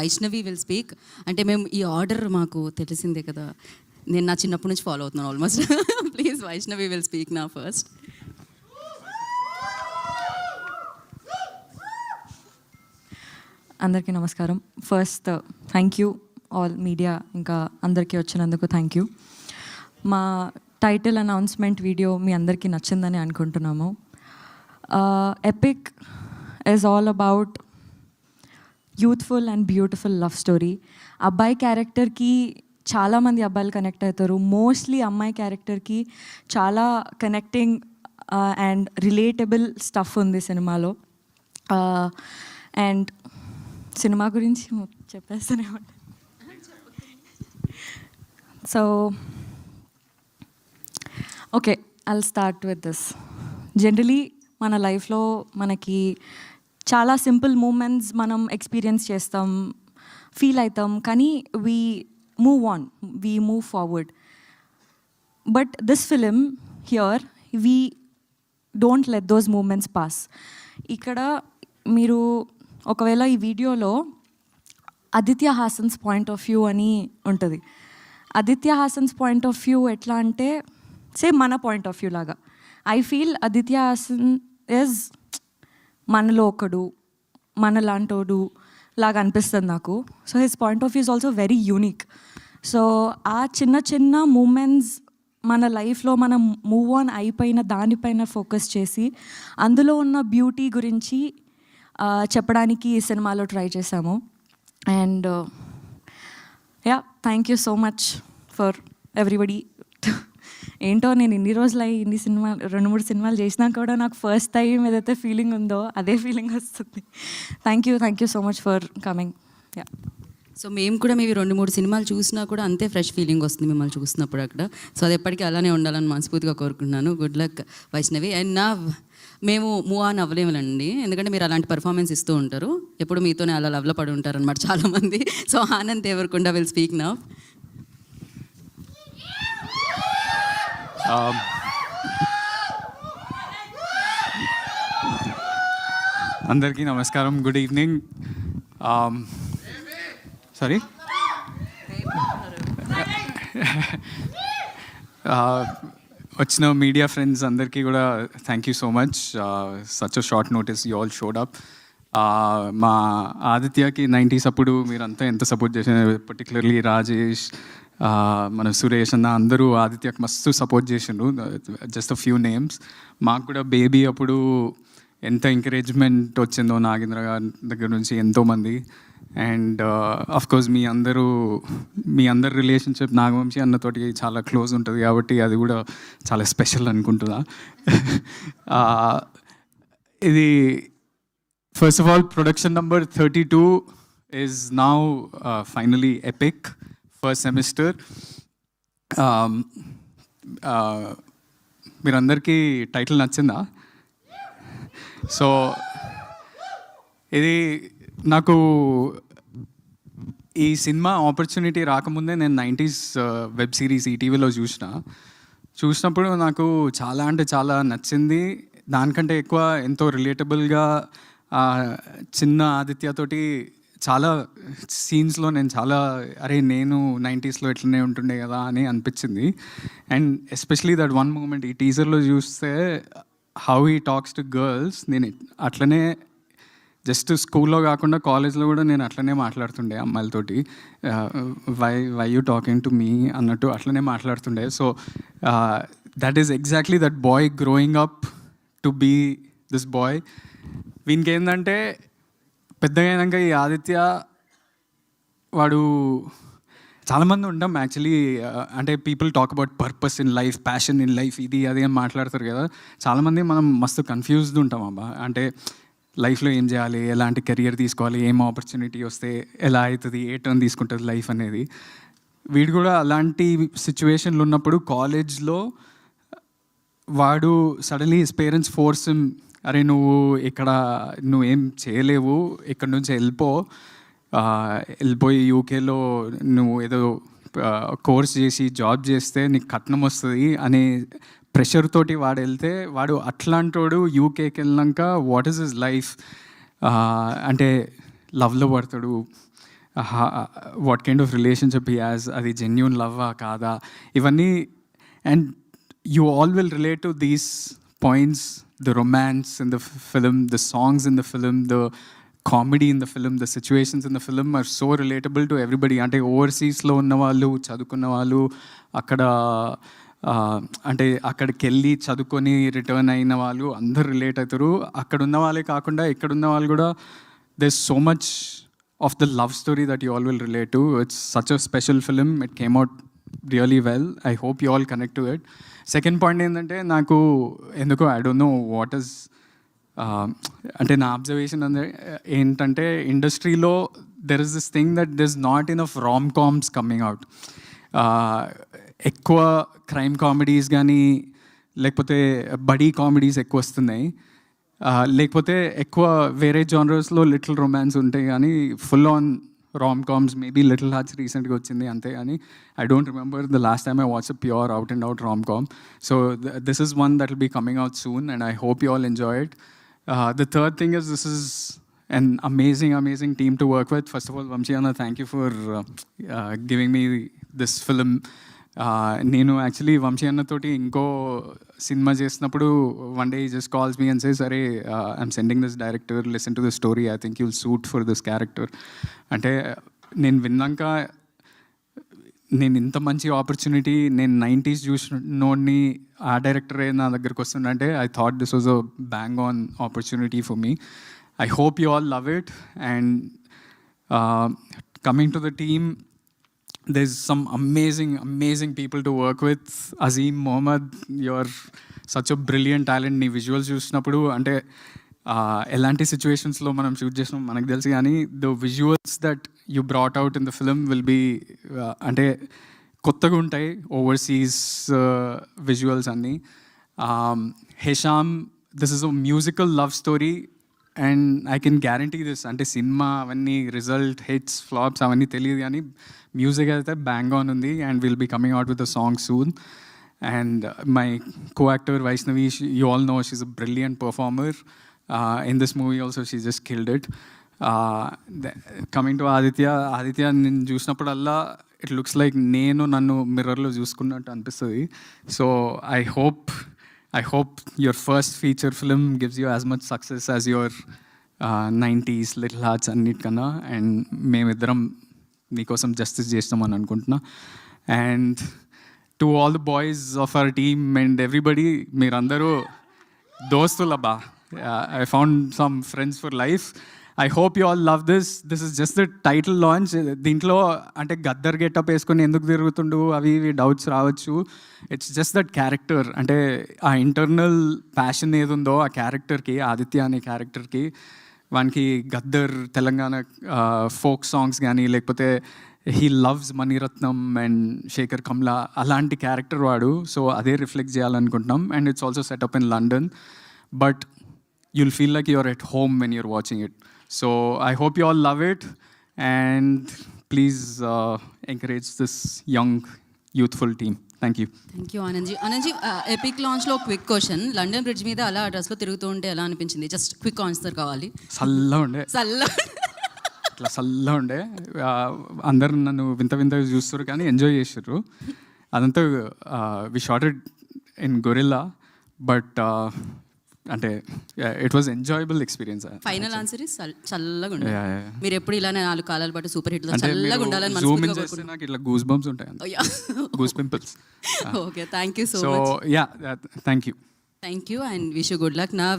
Vaishnavi will speak. అంటే మేము ఈ ఆర్డర్ మాకు తెలిసిందే కదా, నేను నా చిన్నప్పటి నుంచి ఫాలో అవుతున్నాను almost. Please Vaishnavi will speak నా ఫస్ట్. అందరికీ నమస్కారం. First thank you all media, ఇంకా అందరికీ వచ్చినందుకు థ్యాంక్ యూ. మా టైటిల్ అనౌన్స్మెంట్ వీడియో మీ అందరికీ నచ్చిందని అనుకుంటున్నాము. Epic is all about youthful and beautiful love story. అబ్బాయి క్యారెక్టర్కి చాలామంది అబ్బాయిలు కనెక్ట్ అవుతారు. మోస్ట్లీ అమ్మాయి క్యారెక్టర్కి చాలా కనెక్టింగ్ అండ్ రిలేటబుల్ స్టఫ్ ఉంది సినిమాలో. అండ్ సినిమా గురించి చెప్పేస్తూనే ఉంటాను. So okay, I'll start with this. Generally మన లైఫ్లో మనకి చాలా సింపుల్ మూమెంట్స్ మనం ఎక్స్పీరియన్స్ చేస్తాం, ఫీల్ అవుతాం, కానీ we move on, we move forward. But this film here we don't let those moments pass. ఇక్కడ మీరు ఒకవేళ ఈ వీడియోలో Aditya Hasan's point of view అని ఉంటుంది. Aditya Hasan's point of view ఎట్లా అంటే సేమ్ మన పాయింట్ ఆఫ్ వ్యూ లాగా. I feel Aditya Hasan is మనలో ఒకడు, మనలాంటోడు లాగా అనిపిస్తుంది నాకు. So his point of view is also very unique. So ఆ చిన్న చిన్న మూమెంట్స్ మన లైఫ్లో మనం మూవ్ ఆన్ అయిపోయిన దానిపైన ఫోకస్ చేసి అందులో ఉన్న బ్యూటీ గురించి చెప్పడానికి ఈ సినిమాలో ట్రై చేశాము. And yeah, thank you so much for everybody. ఏంటో నేను ఇన్ని రోజులు ఇన్ని సినిమాలు 2-3 సినిమాలు చేసినా కూడా నాకు ఫస్ట్ టైం ఏదైతే ఫీలింగ్ ఉందో అదే ఫీలింగ్ వస్తుంది. Thank you so much for coming. Yeah, so మేము కూడా మీవి 2-3 సినిమాలు చూసినా కూడా అంతే ఫ్రెష్ ఫీలింగ్ వస్తుంది మిమ్మల్ని చూసినప్పుడు అక్కడ. సో అది ఎప్పటికీ అలానే ఉండాలని మనస్ఫూర్తిగా కోరుకుంటున్నాను. Good luck Vaishnavi. అండ్ నా మేము మూవ్ ఆన్ అవ్వలేములండి, ఎందుకంటే మీరు అలాంటి పర్ఫార్మెన్స్ ఇస్తూ ఉంటారు, ఎప్పుడు మీతోనే అలా లవ్లో పడి ఉంటారు అనమాట చాలామంది. So Anand Deverakonda will speak now. అందరికీ నమస్కారం, గుడ్ ఈవినింగ్. సారీ, వచ్చిన మీడియా ఫ్రెండ్స్ అందరికీ కూడా thank you so much. Such a short notice you all showed up. మా ఆదిత్యకి 90s అప్పుడు మీరంతా ఎంత సపోర్ట్ చేసినారు, పర్టికులర్లీ రాజేష్, మన సురేష్ అన్న అందరూ ఆదిత్యకి మస్తు సపోర్ట్ చేసిండ్రు. Just a few names. మాకు కూడా బేబీ అప్పుడు ఎంత ఎంకరేజ్మెంట్ వచ్చిందో నాగేంద్ర గారి దగ్గర నుంచి ఎంతోమంది. అండ్ అఫ్కోర్స్ మీ అందరు రిలేషన్షిప్ నాగవంశీ అన్నతోటి చాలా క్లోజ్ ఉంటుంది కాబట్టి అది కూడా చాలా స్పెషల్ అనుకుంటున్నా. ఇది first of all production number 32 is now finally epic first semester. మీరందరికీ టైటిల్ నచ్చిందా? సో ఇది నాకు ఈ సినిమా ఆపర్చునిటీ రాకముందే నేను 90s వెబ్ సిరీస్ ఈటీవీలో చూసినప్పుడు నాకు చాలా అంటే చాలా నచ్చింది. దానికంటే ఎక్కువ ఎంతో రిలేటబుల్గా చిన్న ఆదిత్యతోటి చాలా సీన్స్లో నేను చాలా నేను 90sలో ఎట్లనే ఉంటుండే కదా అని అనిపించింది. And especially that one moment ఈ టీజర్లో చూస్తే how he talks to girls, నేను అట్లనే జస్ట్ స్కూల్లో కాకుండా కాలేజ్లో కూడా నేను అట్లనే మాట్లాడుతుండే అమ్మాయిలతోటి. Why you talking to me అన్నట్టు అట్లనే మాట్లాడుతుండే. So that is exactly that boy growing up to be this boy. వీనికి ఏంటంటే పెద్దగా అయినాక ఈ ఆదిత్య వాడు చాలామంది ఉంటాం యాక్చువల్లీ, అంటే people talk about purpose in life, passion in life, ఇది అదే అని మాట్లాడతారు కదా. చాలామంది మనం మస్తు కన్ఫ్యూజ్డ్ ఉంటాం అబ్బా, అంటే లైఫ్లో ఏం చేయాలి, ఎలాంటి కెరియర్ తీసుకోవాలి, ఏం ఆపర్చునిటీ వస్తే ఎలా అవుతుంది, ఏ టర్న్ తీసుకుంటుంది లైఫ్ అనేది. వీడు కూడా అలాంటి సిచ్యువేషన్లు ఉన్నప్పుడు కాలేజ్లో వాడు suddenly his parents force him, అరే నువ్వేం చేయలేవు, ఇక్కడ నుంచి వెళ్ళిపోయి యూకేలో నువ్వు ఏదో కోర్స్ చేసి జాబ్ చేస్తే నీకు కట్నం వస్తుంది అనే ప్రెషర్ తోటి వాడు వెళ్తే, వాడు అట్లాంటోడు యూకేకి వెళ్ళినాక వాట్ ఈస్ హిస్ లైఫ్ అంటే లవ్లో పడతాడు, what kind of relationship he has, అది జెన్యూన్ లవ్వా కాదా, ఇవన్నీ. And you all will relate to these points, the romance in the film, the songs in the film, the comedy in the film, the situations in the film are so relatable to everybody. అంటే ఓవర్సీస్లో ఉన్న వాళ్ళు, చదువుకున్న వాళ్ళు, అక్కడ అంటే అక్కడికి వెళ్ళి చదువుకొని రిటర్న్ అయిన వాళ్ళు అందరు రిలేట్ అవుతారు. అక్కడ ఉన్న వాళ్ళే కాకుండా ఇక్కడ ఉన్న వాళ్ళు కూడా there's so much of the love story that you all will relate to. It's such a special film. It came out really well. I hope you all connect to it. Second point ఏంటంటే నాకు ఎందుకో I don't know what is అంటే నా observation ఏంటంటే ఇండస్ట్రీలో there is this thing that there is not enough Ram comms coming out. ఎక్కువ crime comedies కానీ లేకపోతే బడీ కామెడీస్ ఎక్కువ వస్తున్నాయి, లేకపోతే ఎక్కువ వేరే జానర్స్లో లిటిల్ రొమాన్స్ ఉంటాయి కానీ full on rom coms. Maybe little hearts రీసెంట్గా వచ్చింది అంతే, కానీ I don't remember the last time I watch a pure out and out rom com. So this is one that will be coming out soon and I hope you all enjoy it. The third thing is this is an amazing team to work with. First of all, Vamshi Anna, thank you for giving me this film. నేను actually Vamsi అన్నతోటి ఇంకో cinema చేసినప్పుడు one day just calls me and says, అరే I'm sending this director, listen to this story, I think you'll suit for this character. అంటే నేను విన్నాక నేను ఇంత మంచి ఆపర్చునిటీ, నేను 90s చూసినోడిని ఆ డైరెక్టరే నా దగ్గరికి వస్తుందంటే I thought this was a bang on opportunity for me. I hope you all love it. And coming to the team, there's some amazing people to work with. Azim Mohammed, you're such a brilliant talent. నీ visuals చూసినప్పుడు అంటే ఎలాంటి సిచ్యువేషన్స్లో మనం shoot చేసినాం మనకు తెలుసు, కానీ the visuals that you brought out in the film will be అంటే కొత్తగా ఉంటాయి, ఓవర్సీస్ విజువల్స్ అన్నీ. Hesham, this is a musical love story and I can guarantee this. అంటే సినిమా అవన్నీ రిజల్ట్ హిట్స్ ఫ్లాప్స్ అవన్నీ తెలియదు, కానీ మ్యూజిక్ అయితే బ్యాంగ్ ఆన్ ఉంది and will be coming out with a song soon. And my co-actor Vaishnavi, you all know she's a brilliant performer. In this movie also she just killed it. Coming to Aditya నేను చూసినప్పుడల్లా it looks like నేను నన్ను మిర్రర్లో చూసుకున్నట్టు అనిపిస్తుంది. So I hope your first feature film gives you as much success as your 90s Little Hearts అన్నిటికన్నా. And మేమిద్దరం నీకోసం జస్టిస్ చేస్తామని అనుకుంటున్నా. And to all the boys of our team and everybody, మీరందరూ దోస్తులబ్బా. I found some friends for life. I hope you all love this. This is just the title launch. దీంట్లో అంటే Gaddar getup వేసుకొని ఎందుకు తిరుగుతుండు అవి ఇవి డౌట్స్ రావచ్చు. ఇట్స్ జస్ట్ దట్ క్యారెక్టర్, అంటే ఆ ఇంటర్నల్ ప్యాషన్ ఏది ఉందో ఆ క్యారెక్టర్కి, ఆదిత్య అనే క్యారెక్టర్కి, వానికి గద్దర్ తెలంగాణ ఫోక్ సాంగ్స్ కానీ లేకపోతే he loves Maniratnam and Sekhar Kammula అలాంటి క్యారెక్టర్ వాడు. సో అదే రిఫ్లెక్ట్ చేయాలనుకుంటున్నాం. And it's also setup in London, but you'll feel like you're at home when you're watching it. So I hope you all love it and please encourage this young youthful team. Thank you. Thank you Anand ji. Epic లాంచ్లో quick question, London bridge మీద అలా డ్రెస్లో తిరుగుతూ ఉంటే ఎలా అనిపించింది? Just quick answer కావాలి. చల్లగా ఉండే అందరు నన్ను వింత చూస్తారు కానీ ఎంజాయ్ చేసారు. అదంతా we shot it in gorilla, but అంటే it was enjoyable experience. Final answer is చల్లగా ఉండాలి. మీరు ఎప్పుడు ఇలానే 4 కాలాల పాటు సూపర్ హిట్ చల్లగా ఉండాలని మనస్ఫూర్తిగా కోరుకుంటున్నాను. నాకు ఇట్లా గూస్ బంప్స్ ఉంటాయి, goose pimples. Okay, thank you so much. Thank you and wish you good luck. Now